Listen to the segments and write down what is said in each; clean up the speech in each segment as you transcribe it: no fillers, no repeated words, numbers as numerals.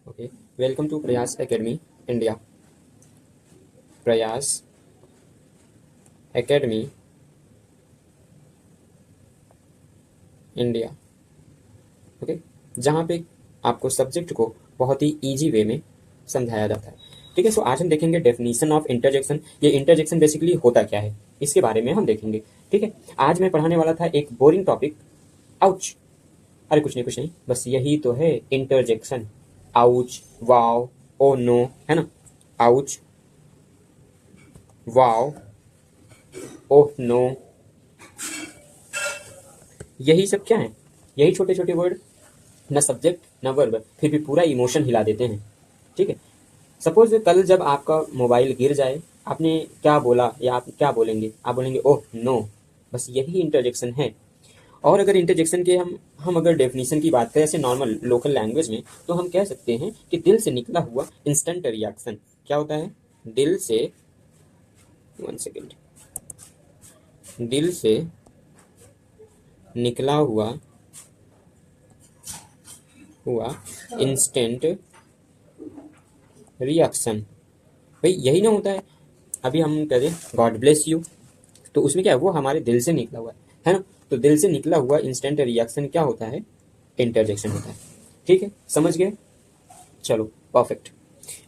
Okay, welcome to प्रयास academy India. प्रयास academy India. Okay, जहाँ पे आपको सब्जेक्ट को बहुत ही इजी वे में समझाया जाता है। ठीक है, सो आज हम देखेंगे डेफिनेशन ऑफ इंटरजेक्शन। ये इंटरजेक्शन बेसिकली होता क्या है, इसके बारे में हम देखेंगे। ठीक है, आज मैं पढ़ाने वाला था एक बोरिंग टॉपिक, आउच। अरे कुछ नहीं, बस यही तो है इंटरजेक्शन। आउच, वाव, ओ नो, है ना। आउच, वाव, ओ नो, यही सब क्या है? यही छोटे छोटे वर्ड, न सब्जेक्ट न वर्ब, फिर भी पूरा इमोशन हिला देते हैं। ठीक है, सपोज कल जब आपका मोबाइल गिर जाए, आपने क्या बोला या आप क्या बोलेंगे? आप बोलेंगे ओह नो। बस यही इंटरजेक्शन है। और अगर इंटरजेक्शन के हम अगर डेफिनेशन की बात करें ऐसे नॉर्मल लोकल लैंग्वेज में, तो हम कह सकते हैं कि दिल से निकला हुआ इंस्टेंट रिएक्शन। क्या होता है? दिल से, 1 सेकेंड, दिल से निकला हुआ इंस्टेंट रिएक्शन। भाई यही ना होता है। अभी हम कह दें गॉड ब्लेस यू, तो उसमें क्या है? वो हमारे दिल से निकला हुआ है ना। तो दिल से निकला हुआ इंस्टेंट रिएक्शन क्या होता है? इंटरजेक्शन होता है। ठीक है, समझ गए? चलो परफेक्ट।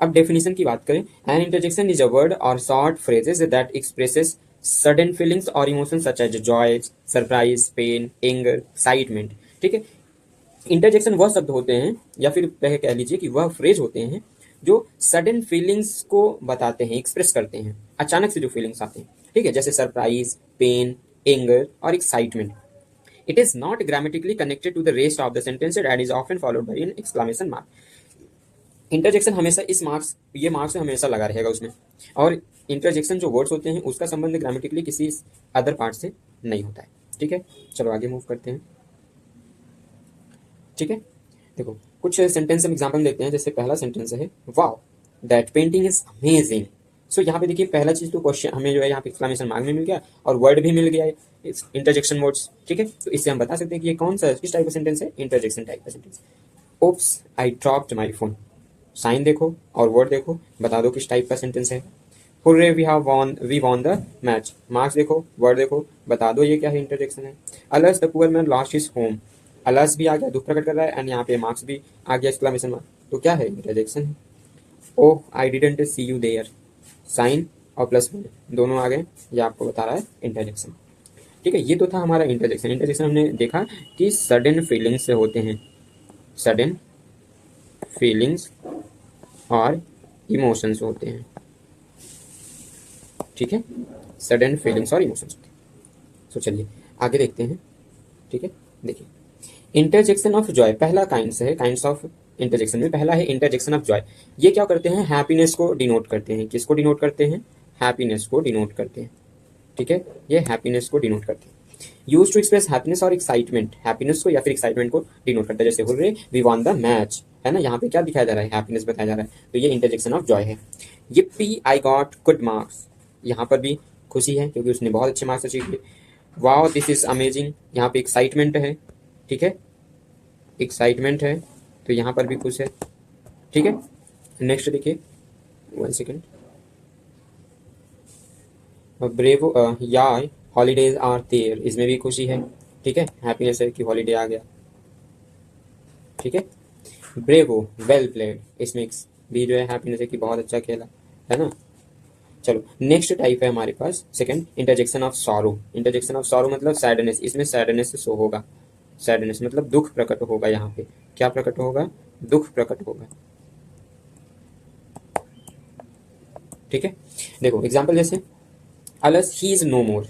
अब डेफिनेशन की बात करें, an interjection is a word और short phrases that expresses sudden feelings और emotions such as joy, surprise, pain, anger, excitement. ठीक है, इंटरजेक्शन वह शब्द होते हैं या फिर कह लीजिए कि वह फ्रेज होते हैं जो सडन फीलिंग्स को बताते हैं, एक्सप्रेस करते हैं, अचानक से जो फीलिंग्स आते हैं। ठीक है, जैसे सरप्राइज, पेन, एंगर और excitement. It is not grammatically connected to the rest of the sentence and is often followed by an exclamation mark. Interjection हमेशा इस मार्क्स, ये मार्क्स हमेशा लगा रहेगा उसमें। और इंटरजेक्शन जो वर्ड्स होते हैं उसका संबंध ग्रामेटिकली किसी अदर पार्ट से नहीं होता है। ठीक है, चलो आगे मूव करते हैं। ठीक है, देखो कुछ सेंटेंस हम एग्जांपल देखते हैं। जैसे पहला सेंटेंस है, wow that painting is amazing. So यहाँ पे देखिए पहला चीज तो क्वेश्चन हमें जो है यहाँ पे एक्सक्लेमेशन मार्क में मिल गया और वर्ड भी मिल गया है, इंटरजेक्शन वर्ड्स। ठीक है, तो इससे हम बता सकते हैं कि ये कौन सा किस टाइप का सेंटेंस है? इंटरजेक्शन टाइप का sentence. Oops I dropped my phone. Sign देखो और वर्ड देखो, बता दो किस टाइप का सेंटेंस है। Hurray we won the match. Marks देखो, वर्ड देखो, बता दो ये क्या है? इंटरजेक्शन है। Alas the poor man lost his home. Alas भी आ गया, दुख प्रकट कर रहा है, एंड यहाँ पे मार्क्स भी आ गया, एक्सक्लेमेशन मार्क। तो क्या है? इंटरजेक्शन है। Oh I didn't see you there. Sign और प्लस वर्ड दोनों आ गए, ये आपको बता रहा है इंटरजेक्शन। ठीक है, ये तो था हमारा इंटरजेक्शन। इंटरजेक्शन हमने देखा कि सडन फीलिंग्स से होते हैं, सडन फीलिंग्स और इमोशंस होते हैं। ठीक है, सडन फीलिंग्स और इमोशंस होते हैं। तो चलिए आगे देखते हैं। ठीक है, देखिए इंटरजेक्शन ऑफ जॉय पहला काइंड्स है, काइंड्स ऑफ इंटरजेक्शन में पहला है इंटरजेक्शन ऑफ जॉय। ये क्या करते हैं? हैप्पीनेस को डिनोट करते हैं। किसको डिनोट करते हैं? हैप्पीनेस को डिनोट करते हैं। ठीक है, ये हैप्पीनेस को डिनोट करते हैं। यूज टू एक्सप्रेस हैप्पीनेस और एक्साइटमेंट, हैप्पीनेस को या फिर एक्साइटमेंट को डिनोट करता है। जैसे hurray we won the match, है ना। यहाँ पे क्या दिखाया जा रहा है? हैप्पीनेस बताया जा रहा है, तो ये इंटरजेक्शन ऑफ जॉय है। yippee I got good marks, यहाँ पर भी खुशी है क्योंकि उसने बहुत अच्छे मार्क्स अचीव किए। वाओ दिस इज अमेजिंग, यहाँ पे एक्साइटमेंट है। ठीक है, एक्साइटमेंट है, तो यहाँ पर भी खुश है। ठीक है, नेक्स्ट देखिए, 1 सेकेंड। ब्रेवो या हॉलीडेज आर देयर, इसमें भी खुशी है। ठीक है, हैप्पीनेस है कि हॉलीडे आ गया। ठीक है, ब्रेवो वेल प्लेड, इसमें भी जो है हैप्पीनेस है कि बहुत अच्छा खेला, है ना। चलो नेक्स्ट टाइप है हमारे पास second, interjection of sorrow. Interjection of sorrow मतलब सैडनेस, इसमें सैडनेस शो होगा। सैडनेस मतलब दुख प्रकट होगा। यहाँ पे क्या प्रकट होगा? दुख प्रकट होगा। ठीक है, देखो एग्जाम्पल जैसे alas he is no more.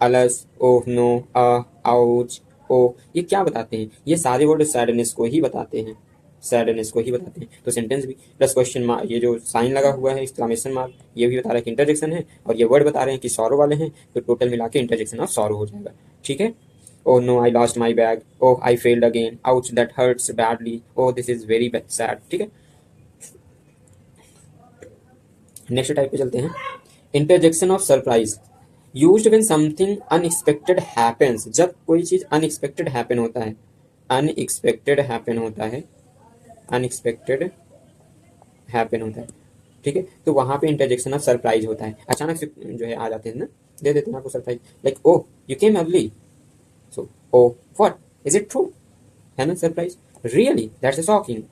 Alas, oh no, ouch, oh, ये क्या बताते हैं? ये सारे वर्ड सैडनेस को ही बताते हैं, सैडनेस को ही बताते हैं। तो सेंटेंस भी प्लस क्वेश्चन मार्क, ये जो साइन लगा हुआ है एक्सक्लेमेशन मार्क, ये भी बता रहा है कि इंटरजेक्शन है, और ये वर्ड बता रहे हैं कि सॉरो वाले हैं, तो टोटल मिला के इंटरजेक्शन ऑफ सॉरो हो जाएगा। ठीक है, oh no I lost my bag, oh I failed again, ouch that hurts badly, oh this is very sad. ठीक है, नेक्स्ट टाइप पे चलते हैं, interjection of surprise. Used when something unexpected happens, जब कोई चीज अनएक्सपेक्टेड हैपन होता है। अनएक्सपेक्टेड हैपन होता है, अनएक्सपेक्टेड हैपन होता है, ठीक है। तो वहां पे इंटरजेक्शन ऑफ सरप्राइज होता है, अचानक से जो है आ जाते हैं ना, दे देते हैं आपको surprise, like oh you came early, so oh what is it true, है ना surprise, really that's shocking,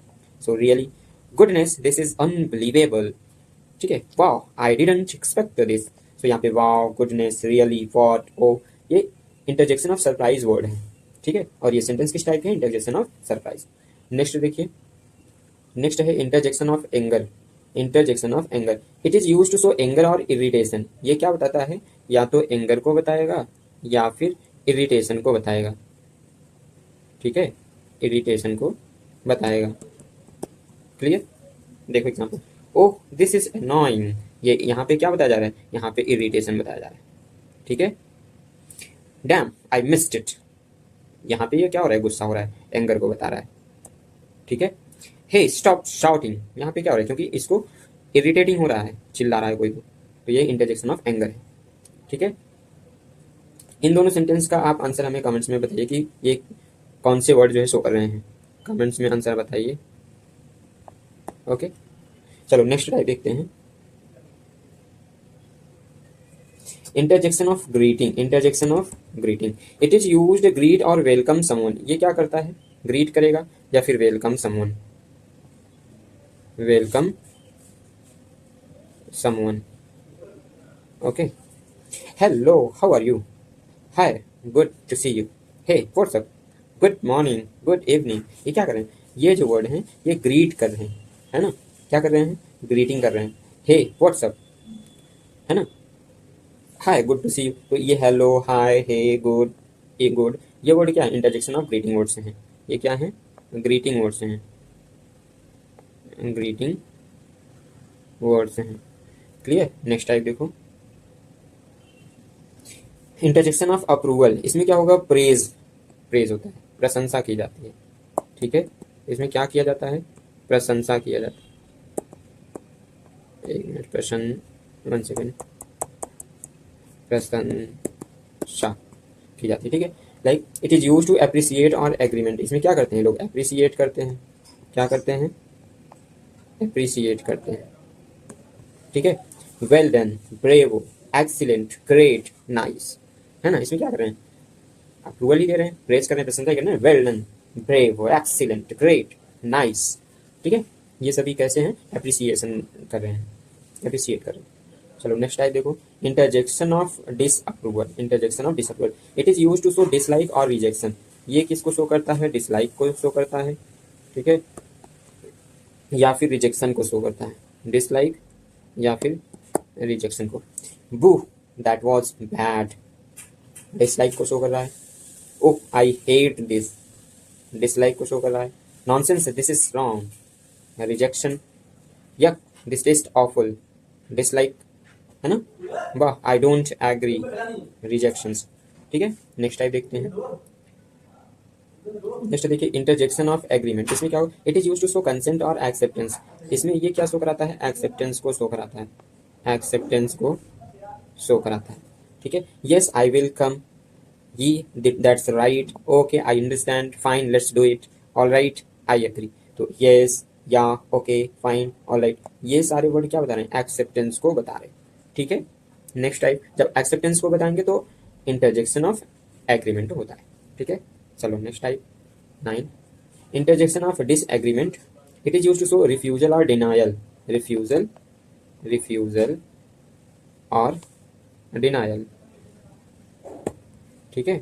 so really, goodness this is unbelievable, ठीक है, wow I didn't expect this, so यहाँ पे wow, goodness, really, what, oh, ये interjection of surprise word है, ठीक है। और ये सेंटेंस किस टाइप है, इंटरजेक्शन ऑफ सरप्राइज। नेक्स्ट देखिए, नेक्स्ट है interjection of anger, interjection of anger, it is use to show anger और इरिटेशन, ये क्या बताता है, या तो एंगर को बताएगा या फिर इरिटेशन को बताएगा, ठीक है, इरिटेशन को बताएगा, क्लियर। देखो example, oh this is annoying, ये यहाँ पे क्या बताया जा रहा है, यहाँ पे इरिटेशन बताया जा रहा है, ठीक है। डैम आई मिस्ड इट, यहाँ पे ये क्या हो रहा है, गुस्सा हो रहा है, एंगर को बता रहा है, ठीक है। हे स्टॉप शाउटिंग, यहाँ पे क्या हो रहा है, क्योंकि इसको इरिटेटिंग हो रहा है, चिल्ला रहा है कोई तो ये इंटरजेक्शन ऑफ एंगर है, ठीक है। इन दोनों सेंटेंस का आप आंसर हमें कमेंट्स में बताइए कि ये कौन से वर्ड जो है शो कर रहे हैं, कमेंट्स में आंसर बताइए, ओके। चलो नेक्स्ट टाइप देखते हैं, interjection of greeting, interjection of greeting, it is used greet और वेलकम समवन, ये क्या करता है, ग्रीट करेगा या फिर welcome someone, welcome someone, okay. Hello how are you, hi good to see you, hey what's up, good morning, good evening, ये क्या कर रहे हैं, ये जो वर्ड हैं ये ग्रीट कर रहे हैं, है ना, क्या कर रहे हैं, ग्रीटिंग कर रहे हैं, हे व्हाट्स अप, है ना, hi good to see you, तो ये हेलो, हाय, हे, गुड, ये गुड, ये वर्ड क्या है, इंटरजेक्शन ऑफ ग्रीटिंग वर्ड से हैं, ये क्या है, ग्रीटिंग वर्ड से हैं, ग्रीटिंग वर्ड से हैं, क्लियर। नेक्स्ट टाइप देखो, इंटरजेक्शन ऑफ अप्रूवल, इसमें क्या होगा, प्रेज, प्रेज होता है, प्रशंसा की जाती है, ठीक है, इसमें क्या किया जाता है, प्रशंसा किया जाता है, एक मिनट, वन सेकेंड, प्रशंसा की जाती है, ठीक है। Like it is use to appreciate और एग्रीमेंट, इसमें क्या करते हैं लोग, अप्रिसिएट करते हैं, क्या करते हैं, अप्रिसिएट करते हैं, ठीक है। Well done, bravo, excellent, great, nice, है ना, इसमें क्या कर रहे हैं, अप्रूवल ही दे रहे हैं, प्रेज कर रहे हैं, प्रशंसा कर रहे हैं, well done, bravo, excellent, great, nice, ठीक है, ये सभी कैसे हैं, अप्रिसिएशन कर रहे हैं, अप्रिसिएट कर रहे हैं। चलो नेक्स्ट टाइप देखो, interjection of disapproval, interjection of disapproval, it is use to show dislike और रिजेक्शन, ये किसको शो करता है, डिसलाइक को शो करता है, ठीक है, या फिर रिजेक्शन को शो करता है, डिसलाइक या फिर रिजेक्शन को। बू दैट वॉज बैड, डिसलाइक को शो कर रहा है, oh I hate this, dislike को शो कर रहा है, nonsense this is wrong, rejection, यक दिस टेस्ट ऑफुल, डिसलाइक, है ना, वाह आई डोंट एग्री, रिजेक्शंस, ठीक है। नेक्स्ट टाइप देखते हैं, नेक्स्ट देखिए, इंटरजेक्शन ऑफ एग्रीमेंट, इसमें क्या हो, it is use to show consent और एक्सेप्टेंस, इसमें ये क्या शो कराता है, एक्सेप्टेंस को शो कराता है, एक्सेप्टेंस को शो कराता है, ठीक है। यस आई विल कम, ये that's right, okay I understand, fine let's do it, all right I agree, तो yes, yeah, okay, fine, all right, ये सारे वर्ड क्या बता रहे हैं, एक्सेप्टेंस को बता रहे हैं, ठीक है। नेक्स्ट टाइप, जब एक्सेप्टेंस को बताएंगे तो इंटरजेक्शन ऑफ एग्रीमेंट होता है, ठीक है। चलो next type 9, interjection of disagreement, it is use to show refusal और डिनायल, रिफ्यूजल, रिफ्यूजल और डिनायल, ठीक है।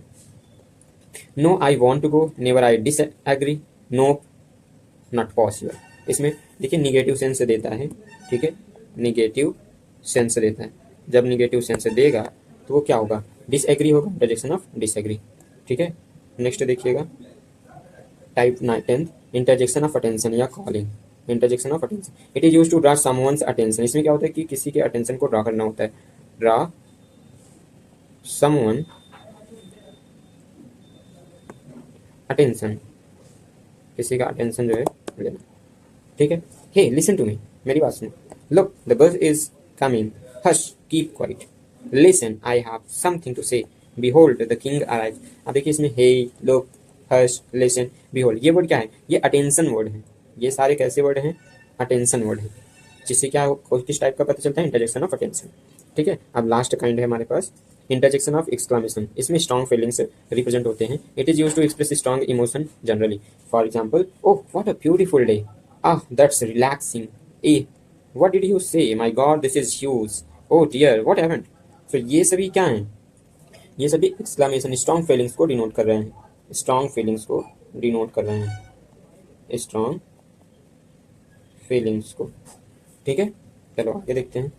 No I want to go, never I disagree, no not possible, इसमें देखिए निगेटिव सेंस देता है, ठीक है, निगेटिव सेंस देता है, जब निगेटिव सेंस देगा तो वो क्या होगा, डिसएग्री होगा, इंटरजेक्शन ऑफ डिसएग्री, ठीक है। नेक्स्ट देखिएगा टाइप 10, इंटरजेक्शन ऑफ अटेंशन या calling, interjection of attention, it is use to draw someone's attention, इसमें क्या होता है कि किसी के अटेंशन को ड्रा करना होता है, ड्रा समवन अटेंशन, किसी का अटेंशन जो है लेना, ठीक है। हे लिसन टू मी, मेरी बात सुनो, look the bus is coming, hush keep quiet, listen I have something to say, behold the king arrive, अब देखिए इसमें hey, look, hush, listen, behold. ये वर्ड क्या है? ये अटेंशन वर्ड है। ये सारे कैसे वर्ड हैं? अटेंशन वर्ड है, जिससे क्या किस टाइप का पता चलता है? Interjection of attention. ठीक है, अब लास्ट काइंड है हमारे पास इंटरजेक्शन ऑफ एक्सक्लामेशन। इसमें स्ट्रॉन्ग फीलिंग्स रिप्रेजेंट होते हैं। It is use to express strong emotion generally. For example, oh what a beautiful day, ah that's relaxing, eh what did you say, my god this is huge, oh dear what happened. तो ये सभी क्या हैं? ये सभी exclamation strong feelings को denote कर रहे हैं। स्ट्रॉन्ग फीलिंग्स को डिनोट कर रहे हैं, स्ट्रॉन्ग फीलिंग्स को। ठीक है, चलो आगे देखते हैं।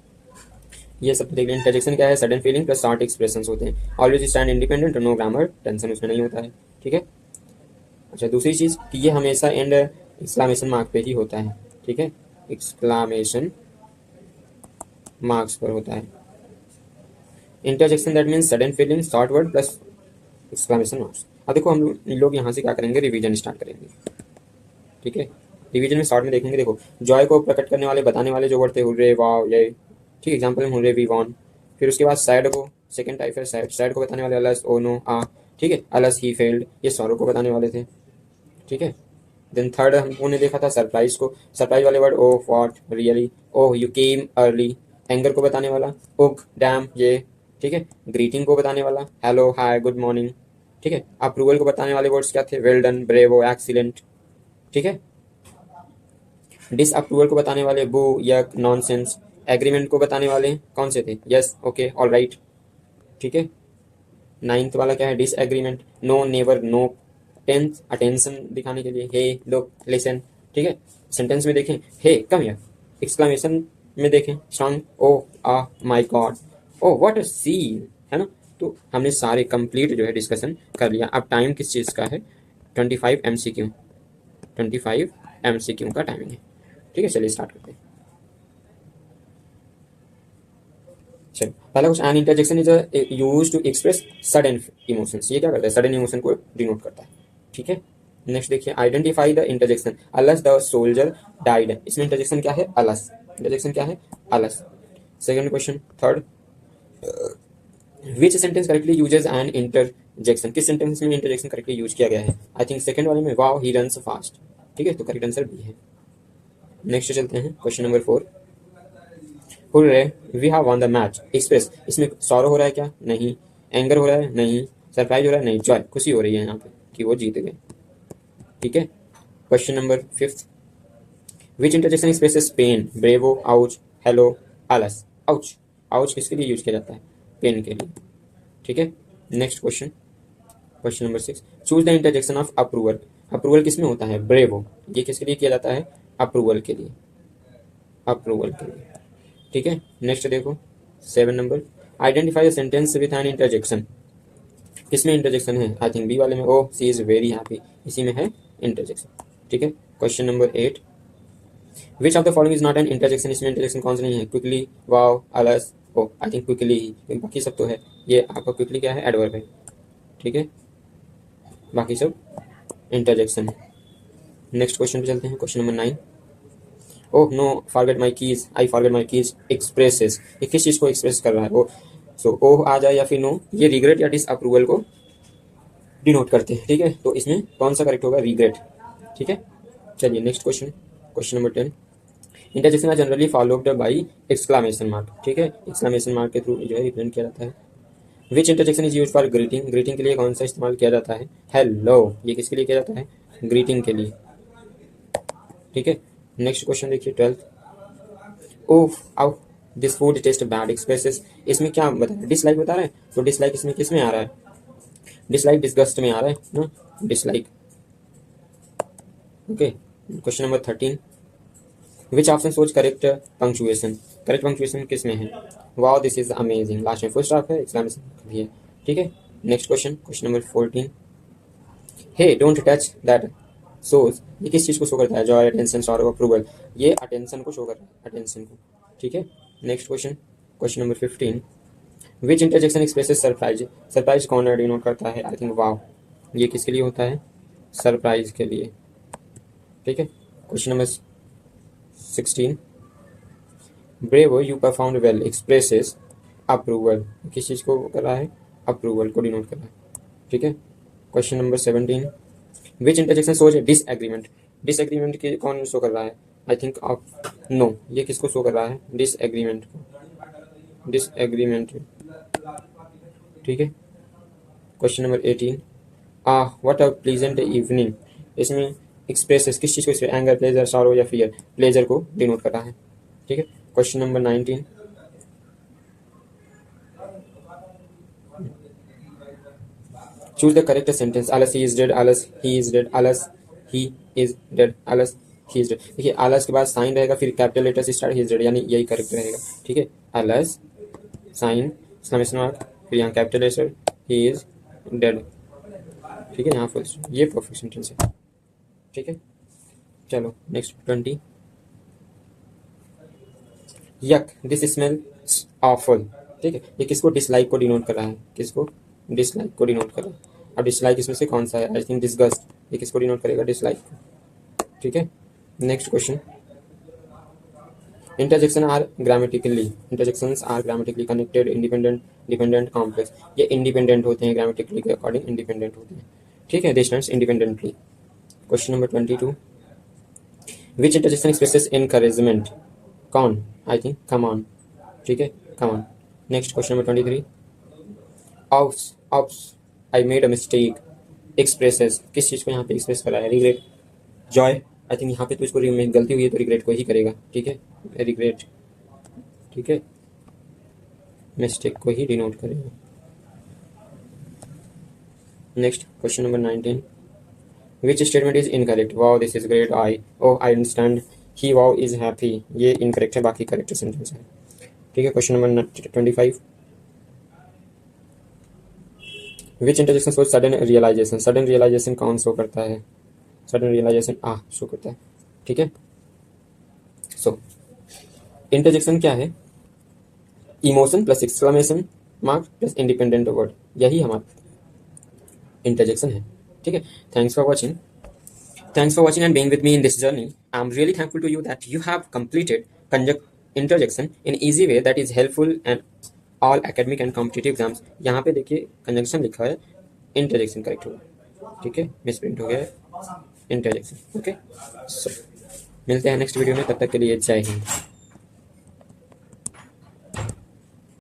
ये सब देख लें। इंटरजेक्शन क्या है? Sudden feeling plus short expressions होते हैं। Always stand independent, no grammar, tension उसमें नहीं होता है। ठीक है, अच्छा दूसरी चीज़ कि ये हमेशा एंड एक्सक्लामेशन मार्क पे ही होता है। ठीक है, एक्सक्लामेशन मार्क्स पर होता है। Interjection that means sudden feeling, short word plus exclamation marks. अब देखो हम लोग यहाँ से क्या करेंगे? रिवीजन स्टार्ट करेंगे। ठीक है, रिवीजन में शॉर्ट में देखेंगे। देखो, जॉय को प्रकट करने वाले, बताने वाले जो वर्ड थे, हुर्रे, वाव, ये। ठीक, एग्जाम्पल में हुर्रे, वी वॉन। फिर उसके बाद सैड को, सेकंड टाइप है सैड। सैड को बताने वाले अलस, ओ नो, आ। ठीक है, अलस, ही फेल्ड, ये सॉरो को बताने वाले थे। ठीक है, देन थर्ड हमने देखा था सरप्राइज को। सरप्राइज वाले word, oh what, really, oh you came early. Anger को बताने वाला, उग, डैम, ये। ठीक है, ग्रीटिंग को बताने वाला, हेलो, हाय, गुड मॉर्निंग। ठीक है, अप्रूवल को बताने वाले वर्ड्स क्या थे? Well done, bravo, excellent. ठीक है, डिसअप्रूवल को बताने वाले, बू, यक, नॉनसेंस। एग्रीमेंट को बताने वाले कौन से थे? Yes, okay, all right. ठीक है, नाइन्थ वाला क्या है? Disagreement, no, never, no. Tenth attention दिखाने के लिए, हे, लुक, लिसन। ठीक है, सेंटेंस में देखें, हे कम हियर। एक्सक्लामेशन में देखें, strong, oh, ah, my god, oh what a scene, है ना। तो हमने सारे कंप्लीट जो है डिस्कशन कर लिया। अब टाइम किस चीज़ का है? 25 MCQ, 25 MCQ का टाइमिंग है। ठीक है, चलिए स्टार्ट करते हैं। चलो, पहला question, an interjection is use to express sudden emotions. ये क्या करता है? सडन इमोशन को डिनोट करता है। ठीक है, नेक्स्ट देखिए, identify the interjection. Alas the soldier died. इसमें इंटरजेक्शन क्या है? अलस। इंटरजेक्शन क्या है? Alas. Second question, third, which sentence correctly uses an interjection. किस सेंटेंस में इंटरजेक्शन करेक्टली यूज किया गया है? आई थिंक सेकंड वाले में, वाओ ही रन्स फास्ट। ठीक है, तो करेक्ट आंसर बी है। नेक्स्ट चलते हैं, question number 4, hurray we have won the match. Express, इसमें सॉरो हो रहा है क्या? नहीं। एंगर हो रहा है? नहीं। सरप्राइज हो रहा है? नहीं। जॉय, खुशी हो रही है यहाँ पे कि वो जीत गए। ठीक है, question number 5, which interjection expresses pain? Bravo, ouch, hello, alas. Ouch, ouch किसके लिए यूज किया जाता है? पेन के लिए। ठीक है, next question, question number 6, choose the interjection of approval. Approval किसमें होता है? ब्रेवो। ये किसके लिए किया जाता है? अप्रूवल के लिए, अप्रूवल के लिए। ठीक है, नेक्स्ट देखो 7 number, identify the sentence with an interjection. किसमें इंटरजेक्शन है? आई थिंक बी वाले में, oh she is very happy, इसी में है इंटरजेक्शन। ठीक है, question number 8, which of the following is not an interjection. इसमें इंटरजेक्शन कौन सा नहीं है? Quickly, wow, alas, oh. I think quickly ही, क्योंकि बाकी सब तो है। ये आपका क्विकली क्या है? एडवर्ब है। ठीक है, बाकी सब इंटरजेक्शन है। नेक्स्ट क्वेश्चन पे चलते हैं, question number 9, oh no forget my keys, I forget my keys expresses. ये किस चीज़ को एक्सप्रेस कर रहा है? वो सो ओह आ जाए या फिर नो, ये रिग्रेट या डिसअप्रूवल को डिनोट करते हैं। ठीक है, तो इसमें कौन सा करेक्ट होगा? रिग्रेट। ठीक है, चलिए next question, question number 10, interjection are generally followed by exclamation mark. ठीक है, एक्सक्लामेशन मार्क के थ्रू जो है रिप्रेजेंट किया जाता है। Which interjection is use for greeting. Greeting के लिए कौन सा इस्तेमाल किया जाता है? हेलो, ये किसके लिए किया जाता है? ग्रीटिंग के लिए। ठीक है, नेक्स्ट क्वेश्चन देखिए 12, oh ow this food taste bad expresses. इसमें क्या बता रहा है? डिसलाइक बता रहा है। तो डिसलाइक इसमें किस में आ रहा है? डिसलाइक डिस्गस्ट में आ रहा है ना, dislike. Okay, question number 13, which option shows correct punctuation. Correct punctuation किस में है? Wow this is amazing, last में फुल स्टॉप है, एक्सक्लेमेशन भी है। ठीक है, next question, question number 14, hey don't touch that सोज। ये किस चीज़ को शो करता है? Joy, attention, sorrow, approval. ये अटेंशन को शो कर रहा है, अटेंशन को। ठीक है, नेक्स्ट क्वेश्चन, क्वेश्चन नंबर 15, विच इंटरजेक्शन एक्सप्रेसेस सरप्राइज। सरप्राइज कौन डिनोट करता है? आई थिंक वाव, ये किसके लिए होता है? सरप्राइज के लिए। ठीक है, question number 16, brave you perform well expresses approval. किस चीज़ को कर रहा है? अप्रूवल को डिनोट कर रहा है। ठीक है, क्वेश्चन नंबर 17, विच इंटरजेक्शन शोज डिसएग्रीमेंट, डिसएग्रीमेंट के कौन शो कर रहा है, आई थिंक आप नो, ये किसको शो कर रहा है, डिसएग्रीमेंट को, डिसएग्रीमेंट, ठीक है। Question number 18, what a pleasant evening, इसमें एक्सप्रेसेस किस चीज़ को, एंगर, प्लेजर, सॉरो या फियर, प्लेजर को डिनोट कर रहा है, ठीक है। Question number 19, choose the correct sentence, आलस ही इज डेड, आलस ही इज डेड, आलस ही इज डेड, आलस ही इज डेड। देखिए आलस के बाद साइन रहेगा, फिर कैपिटल लेटर से स्टार्ट, ही इज डेड, यानी यही करेक्ट रहेगा, ठीक है। आलस, साइन, एक्सक्लेमेशन मार्क, फिर यहाँ capital letter, he is dead, ठीक है, यहाँ फुल, ये परफेक्ट सेंटेंस है, ठीक है। चलो नेक्स्ट 20, यक दिस स्मेल्स ऑफुल, ठीक है, ये किसको, डिसलाइक को डिनोट कर रहा है, किसको, डिसलाइक को डिनोट कर रहा है। अब डिसलाइक इसमें से कौन सा है, आई थिंक डिसगस्ट, ये किसको डिनोट करेगा, डिसलाइक को, ठीक है। Next question, interjection are grammatically, interjections are grammatically connected, independent, dependent, complex, ये इंडिपेंडेंट होते हैं, ग्रामेटिकली के अकॉर्डिंग इंडिपेंडेंट होते हैं, ठीक है, दे स्टैंड्स इंडिपेंडेंटली। क्वेश्चन नंबर 22, विच इंटरजेक्शन एक्सप्रेसेस एनकरेजमेंट, कौन, आई थिंक कम ऑन, ठीक है, come on. Next question number 23, offs, offs, I made a mistake, expresses किस चीज़ को यहाँ पे एक्सप्रेस करा है, रिग्रेट, जॉय, आई थिंक यहाँ पे तो इसको गलती हुई है तो रिग्रेट को ही करेगा, ठीक है, रिग्रेट, ठीक है, मिस्टेक को ही डिनोट करेगा। Next question number 19, which statement is incorrect, wow this is great, I, oh I understand, he wow is happy, ये इनकरेक्ट है, बाकी करेक्ट सेंटेंस है, ठीक है। Question number 25, which interjection show sudden realisation, sudden realisation कौन show करता है, sudden realisation show करता है, ठीक है। सो इंटरजेक्शन क्या है, emotion plus exclamation mark plus independent word, यही हमारा इंटरजेक्शन है, ठीक है। Thanks for watching, thanks for watching and being with me in this journey. I'm really thankful to you that you have completed interjection in easy way that is helpful and all academic and competitive exams. यहाँ पे देखिए conjunction लिखा है, interjection correct होगा, ठीक है, misprint हो गया है इंटरजेक्शन, ओके। सो मिलते हैं नेक्स्ट वीडियो में, तब तक के लिए जय हिंद।